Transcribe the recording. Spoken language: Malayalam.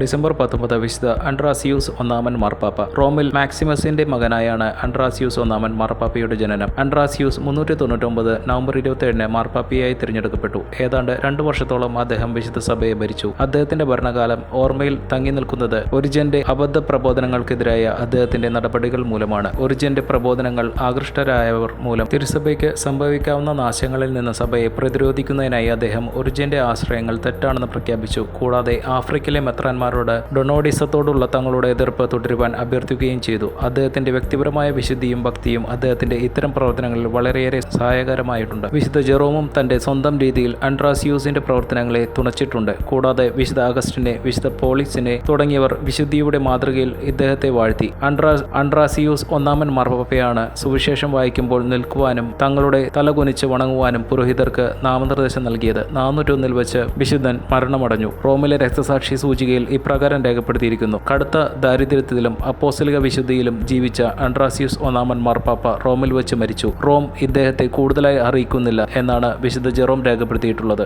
ഡിസംബർ 19 വിശുദ്ധ അൻഡ്രാസിയൂസ് ഒന്നാമൻ മാർപ്പാപ്പ. റോമിൽ മാക്സിമസിന്റെ മകനായാണ് അൻഡ്രാസിയൂസ് ഒന്നാമൻ മാർപ്പാപ്പയുടെ ജനനം. അൻഡ്രാസിയൂസ് 399 നവംബർ 27 മാർപ്പാപ്പയായി തിരഞ്ഞെടുക്കപ്പെട്ടു. ഏതാണ്ട് 2 വർഷത്തോളം അദ്ദേഹം വിശുദ്ധ സഭയെ ഭരിച്ചു. അദ്ദേഹത്തിന്റെ ഭരണകാലം ഓർമ്മയിൽ തങ്ങി നിൽക്കുന്നത് ഒറിജന്റെ അബദ്ധ പ്രബോധനങ്ങൾക്കെതിരായ അദ്ദേഹത്തിന്റെ നടപടികൾ മൂലമാണ്. ഒറിജന്റെ പ്രബോധനങ്ങൾ ആകൃഷ്ടരായവർ മൂലം തിരുസഭയ്ക്ക് സംഭവിക്കാവുന്ന നാശങ്ങളിൽ നിന്ന് സഭയെ പ്രതിരോധിക്കുന്നതിനായി അദ്ദേഹം ഒറിജന്റെ ആശ്രയങ്ങൾ തെറ്റാണെന്ന് പ്രഖ്യാപിച്ചു. കൂടാതെ ആഫ്രിക്കയിലെ മെത്രാന്മാരോട് ഡൊണോഡിസത്തോടുള്ള തങ്ങളുടെ എതിർപ്പ് തുടരുവാൻ അഭ്യർത്ഥിക്കുകയും ചെയ്തു. അദ്ദേഹത്തിന്റെ വ്യക്തിപരമായ വിശുദ്ധിയും ഭക്തിയും അദ്ദേഹത്തിന്റെ ഇത്തരം പ്രവർത്തനങ്ങളിൽ വളരെയേറെ സഹായകരമായിട്ടുണ്ട്. വിശുദ്ധ ജെറോമും തന്റെ സ്വന്തം രീതിയിൽ അൻഡ്രാസിയൂസിന്റെ പ്രവർത്തനങ്ങളെ തുണച്ചിട്ടുണ്ട്. കൂടാതെ വിശുദ്ധ അഗസ്റ്റിനെ, വിശുദ്ധ പോളിസിനെ തുടങ്ങിയവർ വിശുദ്ധിയുടെ മാതൃകയിൽ ഇദ്ദേഹത്തെ വാഴ്ത്തി. അൻഡ്രാസിയൂസ് ഒന്നാമൻ മാർപ്പാപ്പയാണ് സുവിശേഷം വായിക്കുമ്പോൾ നിൽക്കുവാനും തങ്ങളുടെ തലകുനിച്ച് വണങ്ങുവാനും പുരോഹിതർക്ക് നാമനിർദ്ദേശം നൽകിയത്. 401 വെച്ച് വിശുദ്ധൻ മരണമടഞ്ഞു. റോമിലെ രക്തസാക്ഷി സൂചികയിൽ ഇപ്രകാരം രേഖപ്പെടുത്തിയിരിക്കുന്നു: കടുത്ത ദാരിദ്ര്യത്തിലും അപ്പോസ്തലിക വിശുദ്ധിയിലും ജീവിച്ച അൻഡ്രാസിയൂസ് ഒന്നാമൻ മാർപ്പാപ്പ റോമിൽ വെച്ച് മരിച്ചു. റോം ഇദ്ദേഹത്തെ കൂടുതലായി അറിയിക്കുന്നില്ല എന്നാണ് വിശുദ്ധ ജെറോം രേഖപ്പെടുത്തിയിട്ടുള്ളത്.